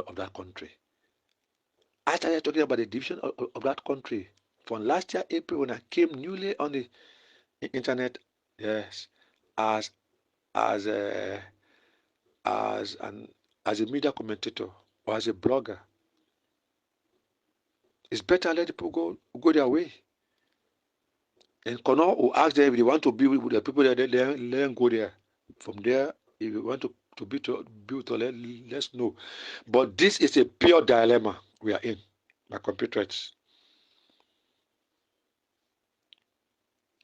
of that country. I started talking about the division of that country from last year, April, when I came newly on the internet. Yes, as as a as an as a media commentator or as a blogger. It's better let people go their way. And Connor will ask them if they want to be with the people that let them go there. From there, if you want to be to let's know. But this is a pure dilemma we are in, my compatriots.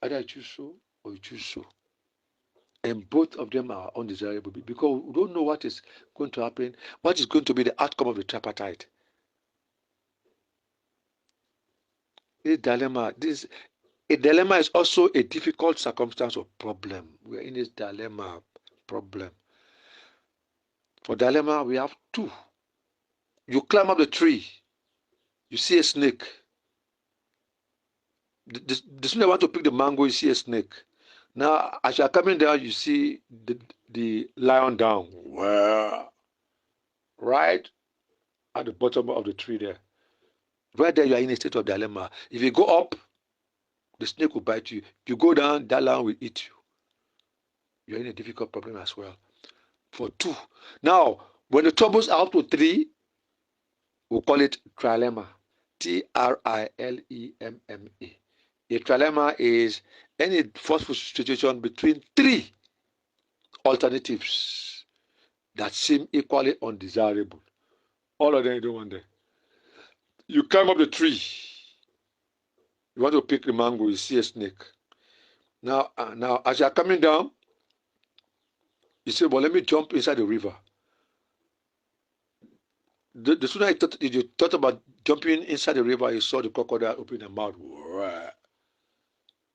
Either you choose so or you choose so. And both of them are undesirable because we don't know what is going to happen, what is going to be the outcome of the tripartite. A dilemma is also a difficult circumstance or problem. We are in this dilemma problem. For dilemma, we have two. You climb up the tree, you see a snake. The sooner you want to pick the mango, you see a snake. Now, as you are coming down, you see the lion down. Well, right at the bottom of the tree there. Right there, you are in a state of dilemma. If you go up, the snake will bite you. If you go down, that lion will eat you. You're in a difficult problem as well. For two. Now, when the troubles are up to three, we'll call it trilemma. Trilemma. A trilemma is any forceful situation between three alternatives that seem equally undesirable. All of them you don't want them. You climb up the tree. You want to pick the mango, you see a snake. Now as you are coming down, you say, well, let me jump inside the river. The sooner you thought about jumping inside the river, you saw the crocodile open their mouth.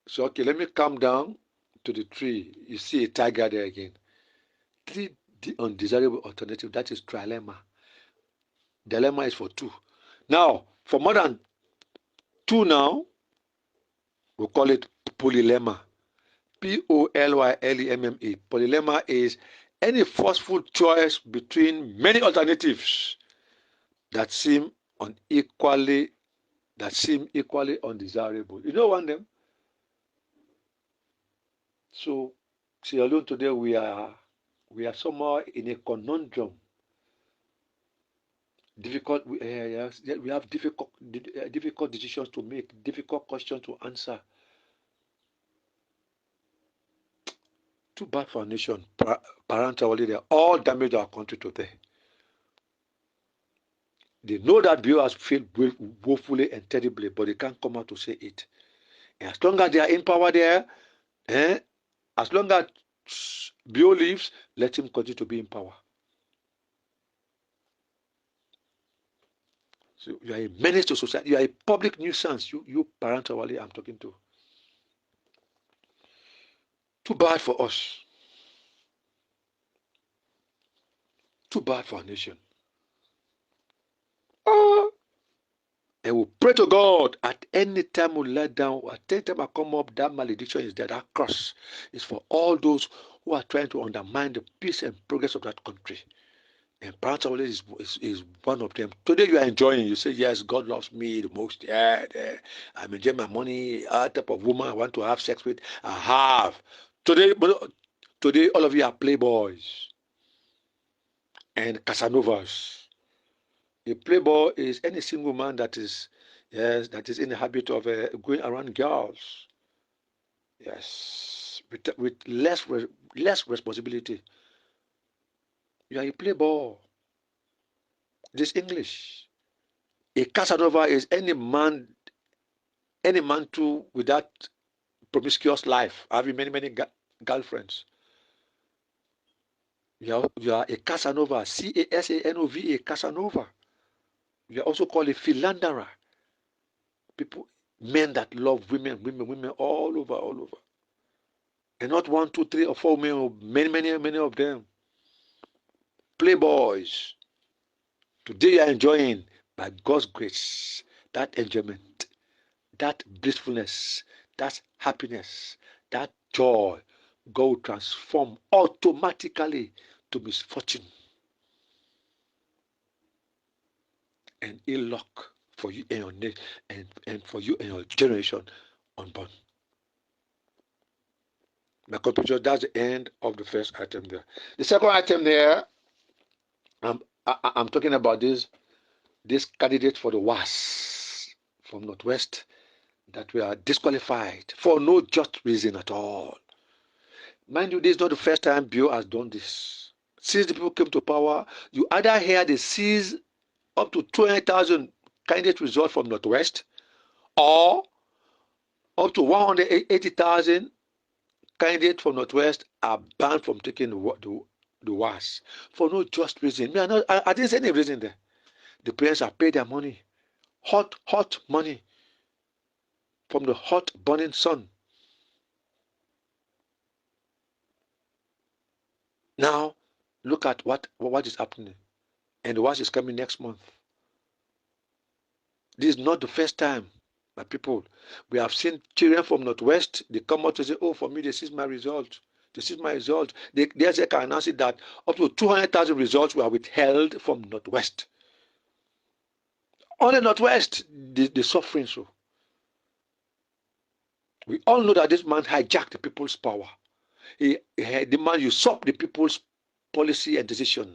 So, okay, let me come down to the tree. You see a tiger there again. The undesirable alternative, that is trilemma. Dilemma is for two. Now, for more than two now, we'll call it polylemma. Polylemma. Polylemma is any forceful choice between many alternatives that seem equally undesirable. You don't want them. So, Sierra Leone today we are somehow in a conundrum. We have difficult decisions to make, difficult questions to answer. Too bad for our nation. Parentally, they all damage our country today. They know that Bio has failed woefully and terribly, but they can't come out to say it. And as long as they are in power there, as long as Bio lives, let him continue to be in power. So you are a menace to society. You are a public nuisance. You parentally I'm talking to. Too bad for us. Too bad for our nation. And we pray to God at any time we let down, at any time I come up, that malediction is there. That curse is for all those who are trying to undermine the peace and progress of that country. And parentally is one of them. Today you are enjoying. You say, yes, God loves me the most. Yeah, I'm enjoying my money. All type of woman I want to have sex with, I have. Today, all of you are playboys and Casanovas. A playboy is any single man that is in the habit of going around girls. Yes, with less responsibility. You are a playboy. This English. A Casanova is any man too with that promiscuous life, having many girlfriends. You are a Casanova. Casanova. Casanova. You are also called a philanderer. Men that love women all over. And not 1, 2, 3, or 4 men, many of them. Playboys. Today you are enjoying, by God's grace, that enjoyment, that blissfulness, that happiness, that joy. God will transform automatically to misfortune. and ill luck for you and your and for you and your generation unborn. My computer, that's the end of the first item there. The second item there, I'm talking about this candidate for the WAS from Northwest that we are disqualified for no just reason at all. Mind you, this is not the first time Bio has done this. Since the people came to power, you either hear they seize up to 200,000 candidate results from Northwest, or up to 180,000 candidates from Northwest are banned from taking the WAS for no just reason. I didn't say any reason there. The parents have paid their money, hot money from the hot burning sun. Now, look at what is happening, and the WAS is coming next month. This is not the first time, my people. We have seen children from Northwest, they come out to say, oh, for me, this is my result. This is my result. They can announce it that up to 200,000 results were withheld from Northwest. Only Northwest, the suffering so. We all know that this man hijacked the people's power. The man usurped the people's policy and decision.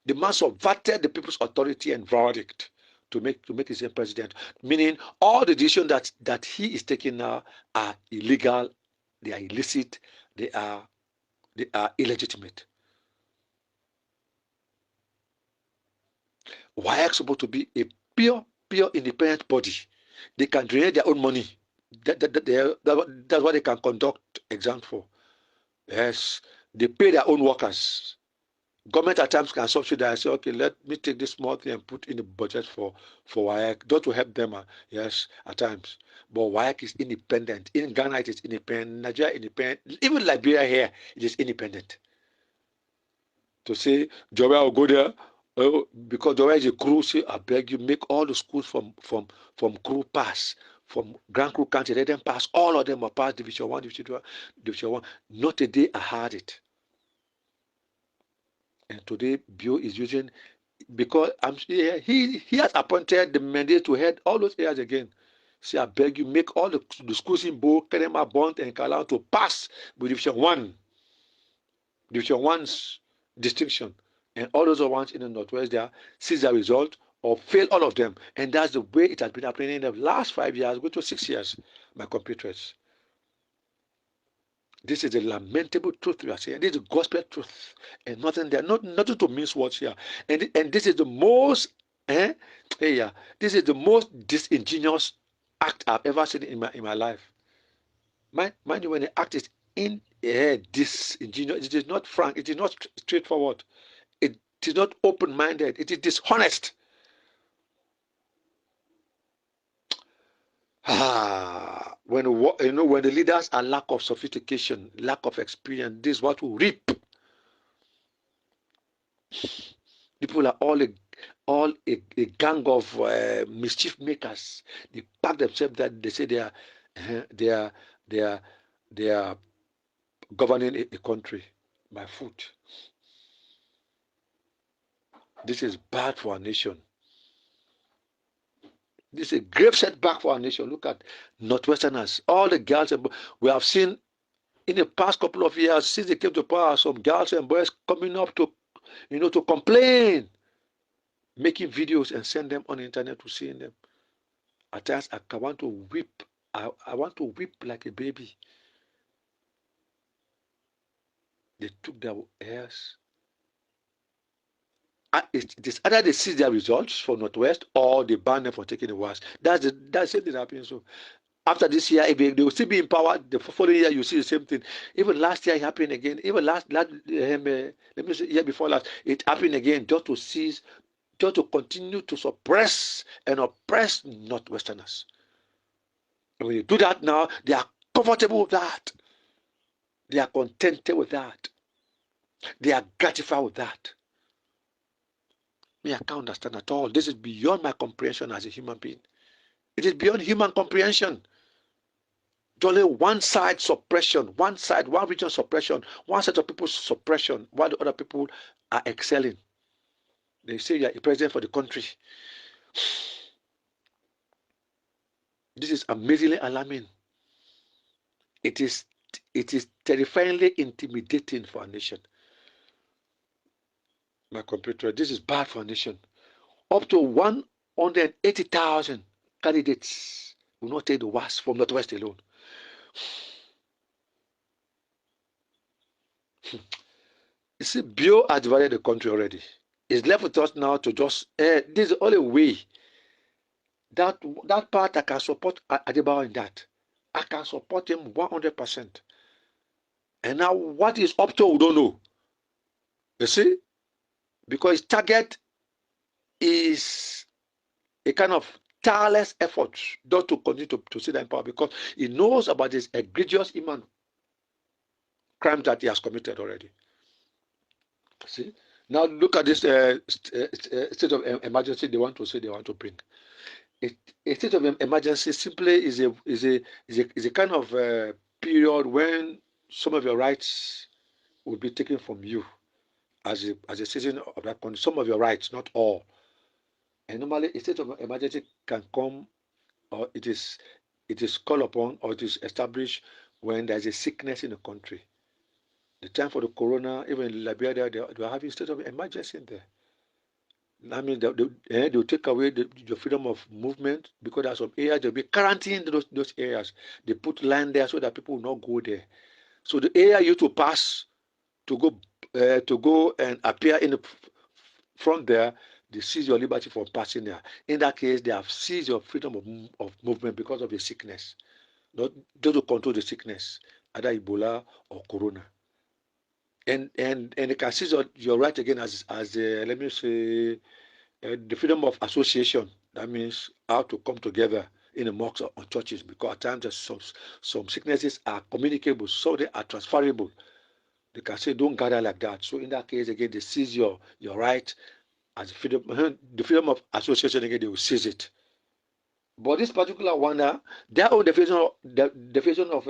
The man subverted the people's authority and verdict to make his own president. Meaning all the decisions that he is taking now are illegal, they are illicit, they are illegitimate. Why are supposed to be a pure independent body? They can generate their own money. That's what they can conduct exams for. Yes, they pay their own workers. Government at times can subsidize. Say, okay, let me take this small thing and put in the budget for WAEC, not to help them. Yes, at times. But WAEC is independent. In Ghana, it is independent. Nigeria, independent. Even Liberia here, it is independent. To say, Joel will go there, because Joel is a crew, say, I beg you, make all the schools from crew pass. From Grand Crew County, let them pass. All of them are pass Division 1, Division 2, Division 1. Not a day I had it. And today, Bio is using, because he has appointed the mandate to head all those areas again. Say, I beg you, make all the schools in Bo, Kenema, Bond, and Kalau to pass with Division 1. Division 1's distinction. And all those ones in the Northwest there see the result or fail all of them. And that's the way it has been happening in the last 5 years, going to 6 years, my compatriots. This is a lamentable truth we are saying. This is gospel truth, and nothing there, nothing to mince words here. And this is the most, this is the most disingenuous act I've ever seen in my life. Mind you, when the act is disingenuous, it is not frank, it is not straightforward, it is not open-minded, it is dishonest. When the leaders are lack of sophistication, lack of experience, this is what we reap. People are all a gang of mischief makers. They pack themselves that they say they are governing a country by foot. This is bad for our nation. This is a grave setback for our nation. Look at Northwesterners, all the girls and boys. We have seen in the past couple of years since they came to power, some girls and boys coming up to complain, making videos and send them on the internet to see them. At times I want to weep. I want to weep like a baby. They took their hairs. It is either they see their results for Northwest or they ban them for taking the WAS. That's the same thing happening. So after this year, if they will still be in power, the following year you see the same thing. Even last year it happened again. Even let me say year before last, it happened again, just to continue to suppress and oppress Northwesterners. And when you do that now, they are comfortable with that. They are contented with that. They are gratified with that. Me, I can't understand at all. This is beyond my comprehension as a human being. It is beyond human comprehension. It's only one side suppression, one region suppression, one set of people's suppression, while the other people are excelling. They say you are a president for the country. This is amazingly alarming. It is terrifyingly intimidating for a nation. My computer, this is bad for a nation. Up to 180,000 candidates will not take the worst from Northwest alone. You see, Bio has divided the country already. It's left with us now to just, this is the only way that part I can support Adebayo in that. I can support him 100%. And now what is up to, we don't know. You see, because his target is a kind of tireless effort not to continue to sit in power, because he knows about this egregious human crime that he has committed already. See, now look at this state of emergency they want to bring. A state of emergency simply is a kind of period when some of your rights will be taken from you as a citizen of that country. Some of your rights, not all. And normally, a state of emergency can come, or it is called upon, or it is established when there is a sickness in the country. The time for the corona, even in Liberia, they are having state of emergency in there. I mean, they'll take away the freedom of movement, because there are some areas they'll be quarantining those areas. They put land there so that people will not go there. So the area you to pass to go and appear in the front there, they seize your liberty from passing there. In that case, they have seized your freedom of movement because of the sickness, not to control the sickness, either Ebola or Corona. And they can seize your right again as let me say, the freedom of association. That means how to come together in the mosques or churches, because at times some sicknesses are communicable, so they are transferable. They can say, don't gather like that. So in that case, again, they seize your right as the freedom of association. Again, they will seize it. But this particular one, their own definition of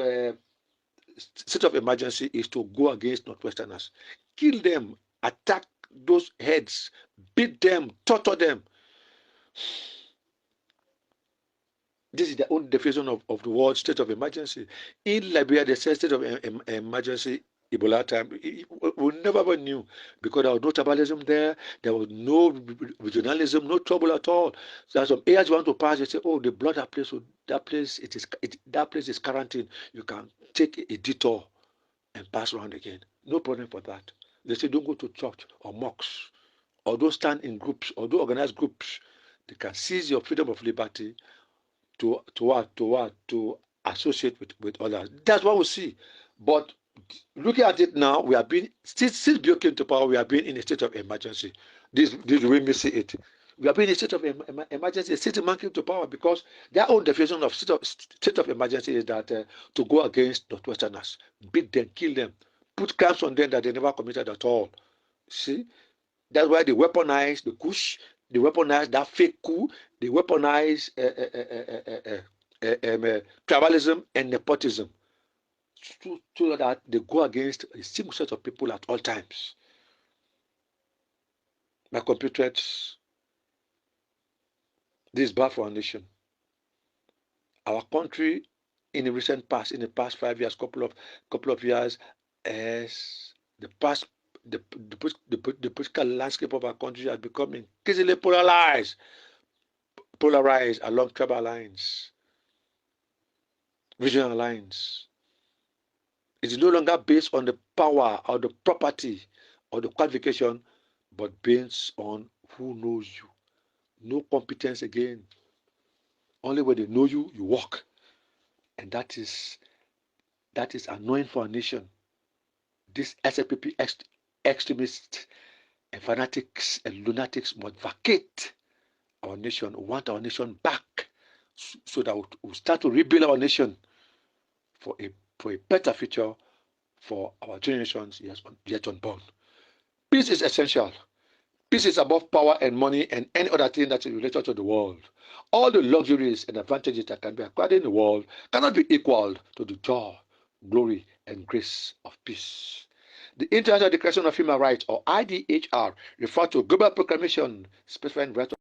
state of emergency is to go against Northwesterners, kill them, attack those heads, beat them, torture them. This is their own definition of the word state of emergency. In Liberia, they say state of emergency Ebola time. We never knew, because there was no tribalism there. There was no regionalism, no trouble at all. So there's some areas you want to pass, they say, oh, the blood that place, so that place that place is quarantined. You can take a detour and pass around again. No problem for that. They say don't go to church or mosques, or don't stand in groups, or don't organize groups. They can seize your freedom of liberty to associate with others. That's what we see. But looking at it now, we have been since Bill came to power, we have been in a state of emergency. This way we see it. We have been in a state of emergency since the man came to power, because their own definition of state of emergency is that to go against Northwesterners, beat them, kill them, put crimes on them that they never committed at all. See, that's why they weaponize the Kush, they weaponize that fake coup, they weaponize tribalism and nepotism, so that they go against a single set of people at all times. My compatriots, this is bad for our nation. Our country, in the recent past, in the past 5 years, couple of years, as the political landscape of our country has become increasingly polarized along tribal lines, regional lines. It is no longer based on the power or the property or the qualification, but based on who knows you. No competence again. Only when they know you, you walk. And that is annoying for a nation. These SLPP extremists and fanatics and lunatics must vacate our nation. We want our nation back, so that we'll start to rebuild our nation for a better future for our generations yet unborn. Peace is essential. Peace is above power and money and any other thing that is related to the world. All the luxuries and advantages that can be acquired in the world cannot be equal to the joy, glory, and grace of peace. The International Declaration of Human Rights, or IDHR, refers to global proclamation specifying rights